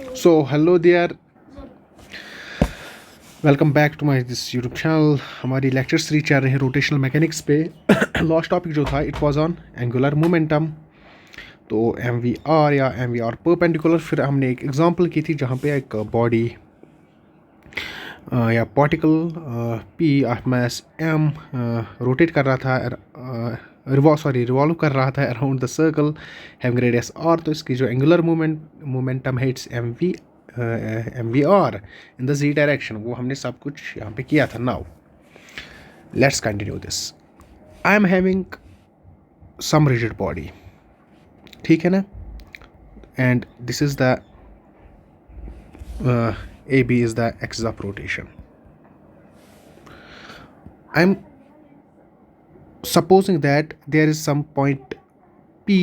So hello there, welcome back to my this YouTube channel. हमारी lecture series चल रही है रोटेशनल मैकेनिक्स पे। लास्ट टॉपिक जो था it was on angular momentum. तो एम वी आर या एम वी आर परपेंडिकुलर, फिर हमने एक एग्जांपल की थी जहाँ पे एक बॉडी या particle P of mass M rotate कर रहा था, रिवॉल्व कर रहा था around the circle having radius R. तो इसकी जो एंगुलर मोमेंटम है it's M V R in the Z direction. वो हमने सब कुछ यहाँ पे किया था। Now let's continue this. I am having some rigid body, ठीक है ना, and this is the A B is the axis of rotation. I am supposing that there is some point P,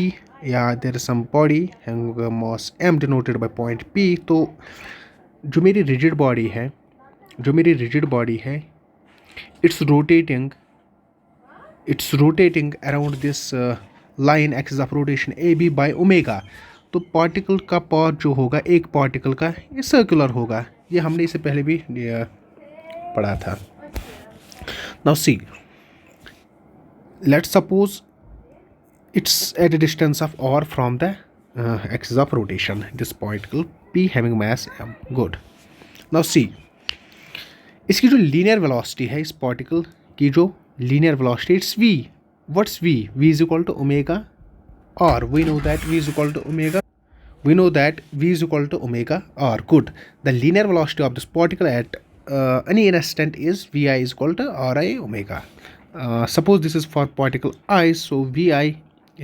या there is some body having mass m denoted by point P। तो जो मेरी rigid body है it's rotating around this line axis of rotation AB by omega। तो particle का path जो होगा एक पार्टिकल का ये सर्कुलर होगा। ये हमने इसे पहले भी पढ़ा था। Now see, let's suppose it's at a distance of r from the axis of rotation, this particle p having mass m। good, now see, इसकी जो लीनियर वेलोसिटी है इस पार्टिकल की जो linear velocity it's v। What's v? v is equal to omega r। we know that v is equal to omega r। good, the linear velocity of this particle at any instant is vi is equal to ri omega। suppose this is for particle I, so vi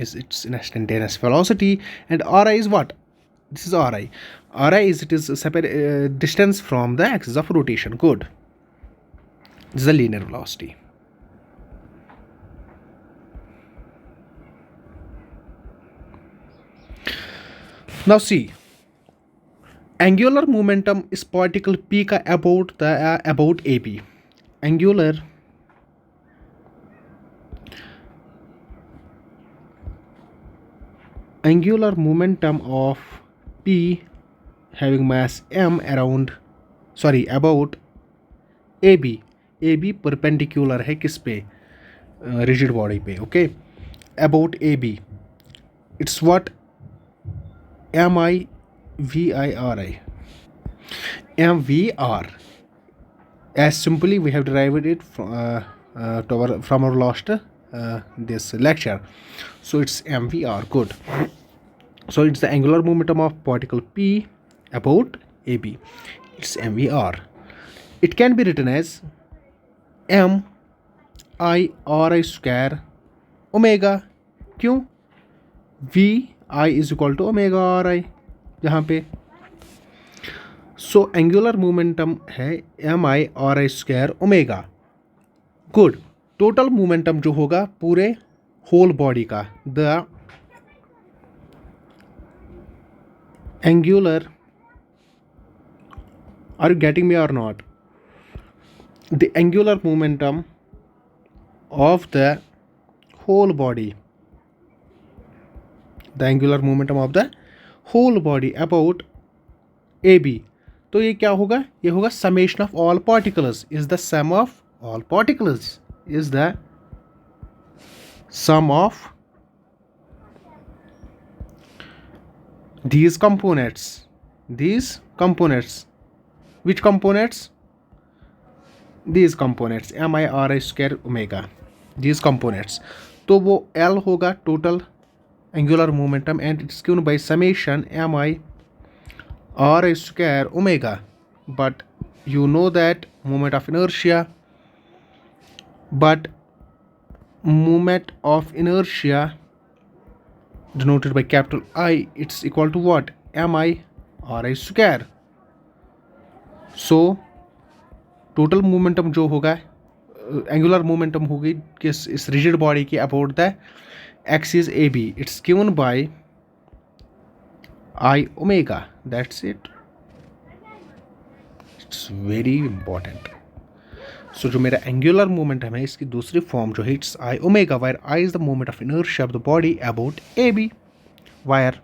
is its instantaneous velocity and ri is what? This is ri. Ri is distance from the axis of rotation. good, this is the linear velocity. Now see, angular momentum is particle p का about AB। angular momentum of P having mass m about AB। AB perpendicular है किस पे? Rigid body पे। Okay, about AB it's what? M I V I R I, M V R. as simply we have derived it from our last this lecture, so it's mvr। good, so it's the angular momentum of particle p about AB, it's mvr। it can be written as m I r I square omega। क्यों? v I is equal to omega r I यहाँ पे। So angular momentum है M I R I square omega. Good, total momentum जो होगा पूरे whole body का, the angular, are you getting me or not? The angular momentum of the whole body, the angular momentum of the whole body about A B. तो ये क्या होगा? ये होगा summation of all particles is the sum of all particles is the sum of these components which components? these components m I r I square omega, these components। तो वो L होगा total angular momentum and it's given by summation m I r I square omega। but you know that moment of inertia denoted by capital I, it's equal to what? m I r I square। so total momentum जो होगा, angular momentum होगी किस इस rigid body की about the axis A B, it's given by I omega. That's it, it's very important. So जो मेरा angular momentum है इसकी दूसरी फॉर्म जो है it's I omega, where I is the moment of inertia of the body about A B, where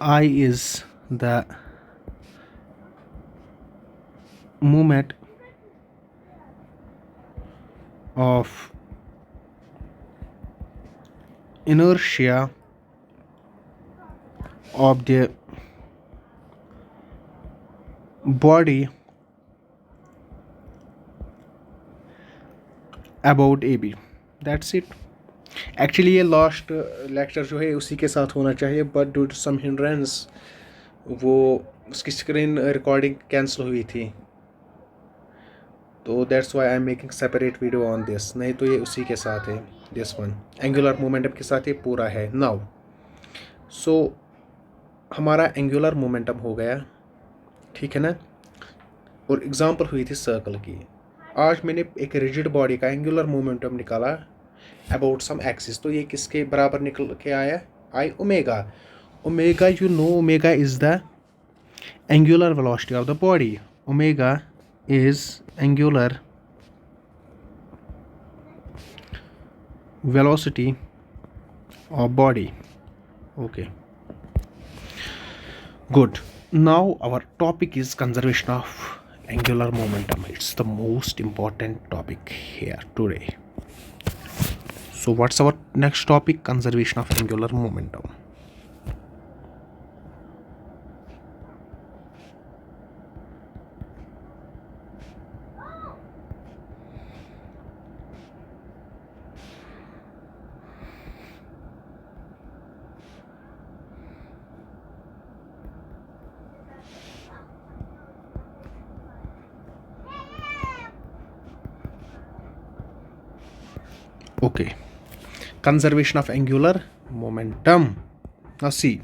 I is the moment of inertia of the body about AB. That's it. Actually ये last lecture जो है उसी के साथ होना चाहिए, but due to some hindrance वो उसकी स्क्रीन रिकॉर्डिंग कैंसिल हुई थी, तो that's why I am making separate video on this, नहीं तो ये उसी के साथ है, दिस वन एंगुलर मोमेंटम के साथ ये पूरा है। नाउ सो हमारा एंगुलर मोमेंटम हो गया, ठीक है ना, और एग्जांपल हुई थी सर्कल की। आज मैंने एक रिजिड बॉडी का एंगुलर मोमेंटम निकाला अबाउट सम एक्सिस, तो ये किसके बराबर निकल के आया, I omega. Omega you know, omega is the angular velocity of the body, omega is angular velocity of body. Okay, good. Now our topic is conservation of angular momentum. It's the most important topic here today. So what's our next topic? Conservation of angular momentum. Okay, conservation of angular momentum. Now see,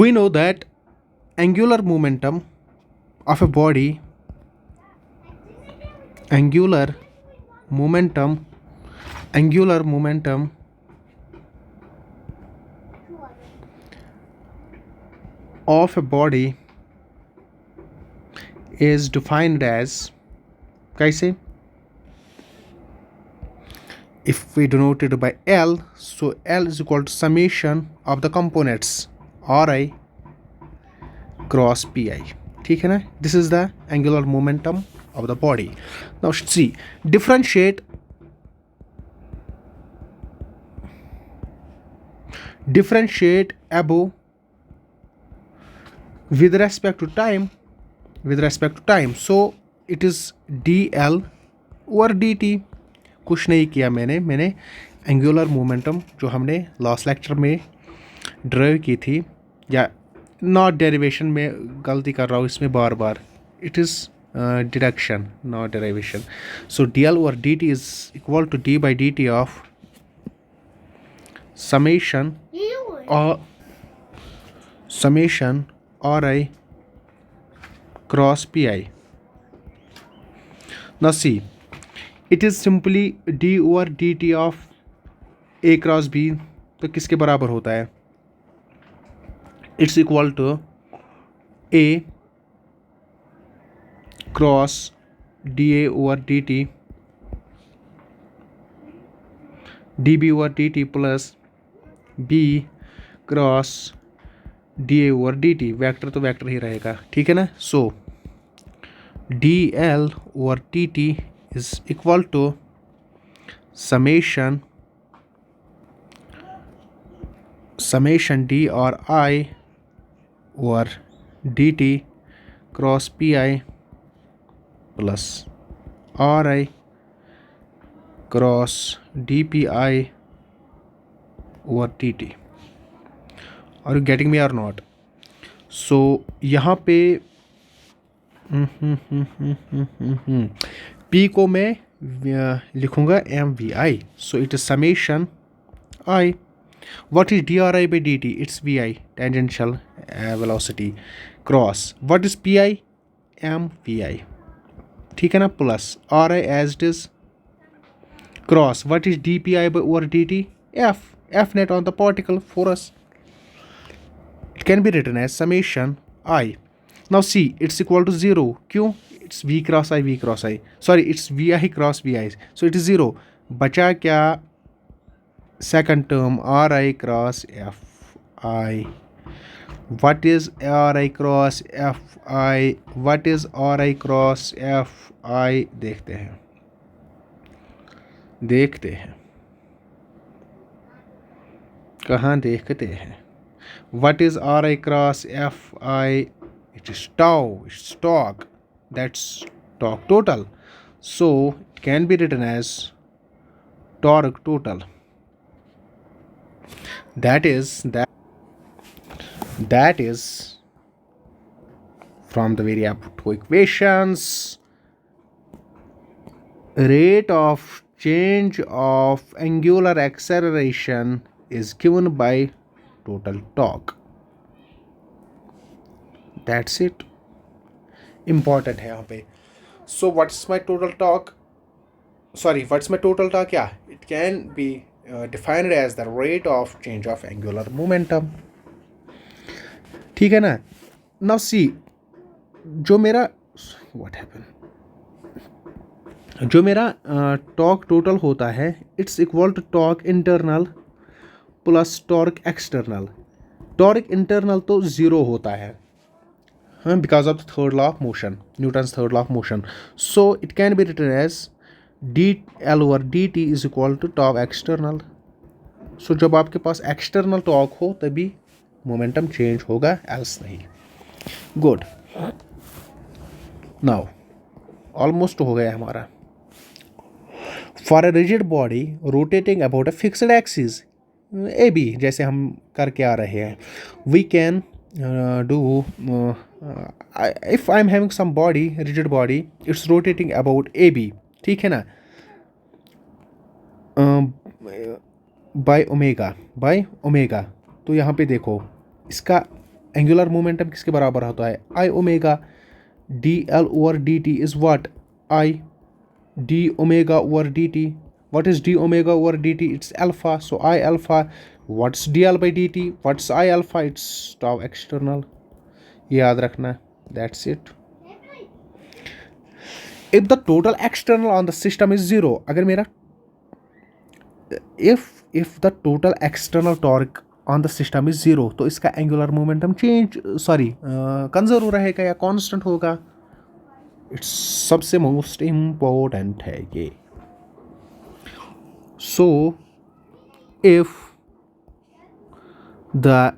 we know that angular momentum of a body, angular momentum of a body is defined as, कैसे, if we denote it by L, so L is equal to summation of the components Ri cross Pi, ठीक है ना, this is the angular momentum of the body. Now see, differentiate above with respect to time, so it is dl over dt. कुछ नहीं किया मैंने angular momentum जो हमने last lecture में ड्राइव की थी, या नॉट डेरिवेशन में गलती कर रहा हूँ इसमें बार बार, it is deduction not derivation. So D L over D T is equal to D by D T of summation Ri cross Pi. Now see, it is simply d over dt of a cross b, तो किसके बराबर होता है, it's equal to a cross D A over D T D B over D T plus b cross D A over D T, vector तो vector ही रहेगा, ठीक है ना. So D L over T T is equal to summation d or I over dt cross pi plus ri cross dpi over dt. Are you getting me or not? So यहाँ पे P को मैं लिखूँगा M V I, so it is summation I. What is D R I by D T, it's V I tangential velocity cross what is P I, M V I, ठीक है ना, plus R I as it is cross what is D P I by over D T, F net on the particle for us. It can be written as summation I. Now see, it's equal to zero, क्यों, it's v cross I, sorry it's vi cross vi, so it is zero. बचा क्या, second term ri cross fi What is RI cross FI? What is RI cross FI? देखते हैं, देखते हैं, कहाँ देखते हैं. What is RI cross FI? It is tau. It's torque. That's torque total. So it can be written as torque total. That is from the very above two equations, rate of change of angular acceleration is given by total torque. That's it. Important है यहाँ पे. So what's my total torque? Sorry, what's my total torque? Yeah, it can be defined as the rate of change of angular momentum. ठीक है ना. Now see, जो मेरा what happened? जो मेरा टॉर्क टोटल होता है, it's equal to torque internal plus torque external. Torque internal तो ज़ीरो होता है, हाँ, because of the third law of motion, Newton's third law of motion. So it can be written as D L over D T is equal to torque external. So जब आपके पास external torque हो तभी momentum change होगा, else नहीं. Good. Now almost हो गया हमारा. For a rigid body rotating about a fixed axis A B, जैसे हम करके आ रहे हैं, we can do, if I am having some body, rigid body, it's rotating about A B, ठीक है ना, बाय ओमेगा. तो यहाँ पे देखो, इसका एंगुलर मोमेंटम किसके बराबर होता है, I omega. D L over D T is what, I d omega over dt. What is d omega over dt? It's alpha. So I alpha. What's dl by dt? What's I alpha? It's tau external. याद रखना. That's it. If the total external on the system is zero, अगर मेरा if the total external torque on the system is zero, तो इसका angular momentum change conserve रहेगा या constant होगा. It's सबसे मोस्ट इम्पोर्टेंट है ये. So if the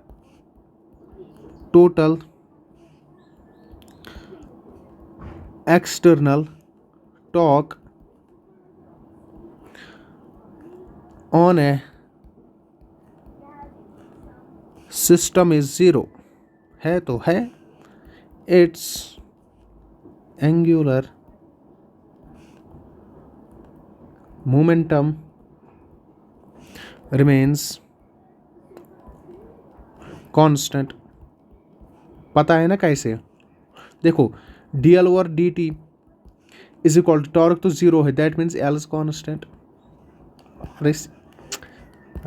total external torque on a system is zero है तो है, it's angular momentum remains constant. पता है ना कैसे, देखो D L over D T is equal to torque तो जीरो है, that means L is constant.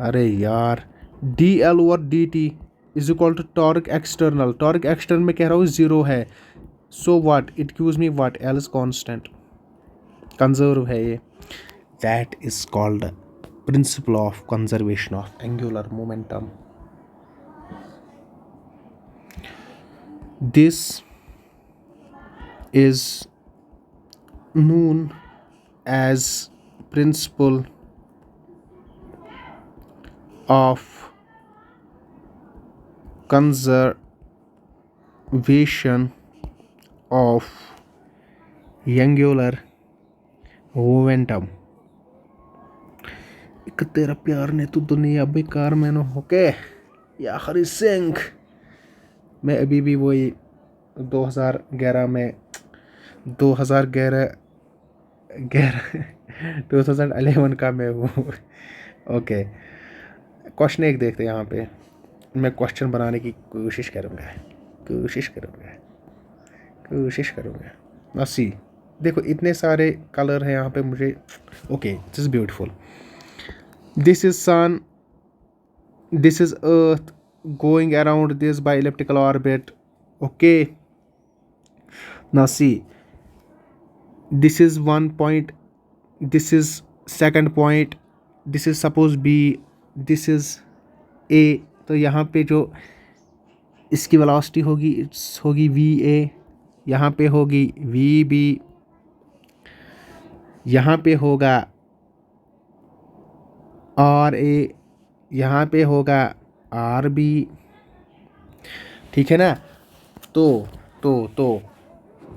अरे यार, D L over D T is equal to torque external. Torque external में कह रहा हूँ जीरो है. So what? It gives me what? L is constant. Conserve है ये. That is called principle of conservation of angular momentum. This is known as principle of conservation of angular momentum. एक तेरा प्यार ने तो दुनिया बेकार में न होके या हरी सिंह. मैं अभी भी वही 2011 में 2011 का मैं हूँ. ओके, क्वेश्चन एक देखते हैं यहाँ पे. मैं क्वेश्चन बनाने की कोशिश करूँगा. सी देखो, इतने सारे कलर हैं यहाँ पे मुझे. Okay, this is beautiful. This is sun, this is earth going around this by elliptical orbit. Okay, now see, this is one point, this is second point, this is suppose B, this is A. तो यहाँ पे जो इसकी velocity होगी होगी V A, यहाँ पे होगी वी बी, यहाँ पे होगा आर ए, यहाँ पे होगा आर बी। ठीक है ना। तो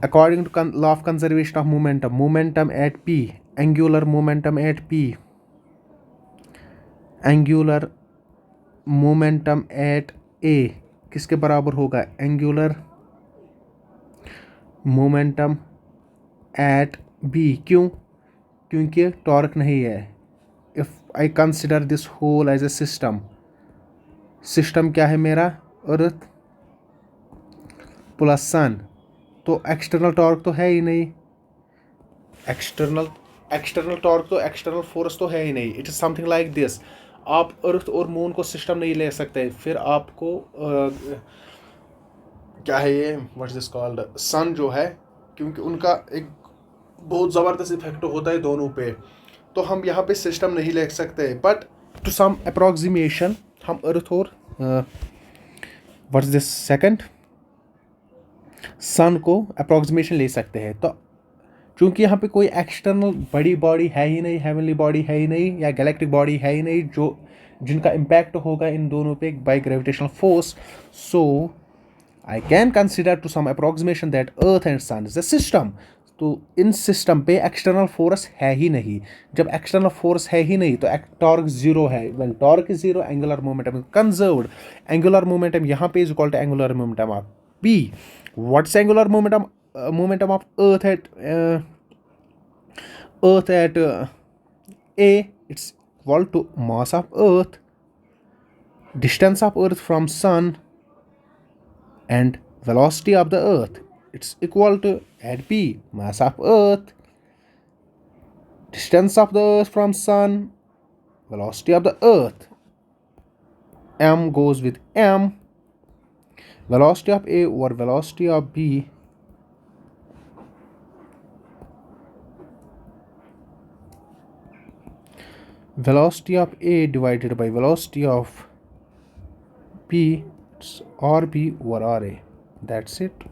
according to law of conservation of momentum, momentum at P, angular momentum at P, angular momentum at A किसके बराबर होगा? Angular momentum at B. क्यों? क्योंकि टॉर्क नहीं है। If I consider this whole as a system, system क्या है मेरा? अर्थ प्लस सन, तो एक्सटर्नल टॉर्क तो है ही नहीं। एक्सटर्नल टॉर्क तो एक्सटर्नल फोर्स तो है ही नहीं। It is something like this. आप अर्थ और मून को सिस्टम नहीं ले सकते, फिर आपको क्या है ये, व्हाट इज दिस कॉल्ड, सन जो है, क्योंकि उनका एक बहुत ज़बरदस्त इफेक्ट होता है दोनों पे, तो हम यहाँ पे सिस्टम नहीं ले सकते। बट टू सम अप्रोक्सीमेशन हम अर्थ और व्हाट इज दिस सेकंड सन को अप्रोक्सीमेशन ले सकते हैं। तो चूंकि यहाँ पे कोई एक्सटर्नल बड़ी बॉडी है ही नहीं, हेवनली बॉडी है ही नहीं, या गैलेक्टिक बॉडी है ही नहीं जो जिनका इम्पैक्ट होगा इन दोनों पे by gravitational force, so I can consider to some approximation that earth and sun is a system. तो इन सिस्टम पे एक्सटर्नल फोर्स है ही नहीं। जब एक्सटर्नल फोर्स है ही नहीं तो टॉर्क जीरो है। When torque is zero, angular momentum is conserved. Angular momentum यहाँ पे is equal to angular momentum of P. What's angular momentum? Momentum of earth at a, it's equal to mass of earth, distance of earth from sun, and velocity of the earth, it's equal to at b, mass of earth, distance of the earth from sun, velocity of the earth. M goes with m, velocity of a over velocity of b, velocity of a divided by velocity of b, it's rb over ra. That's it.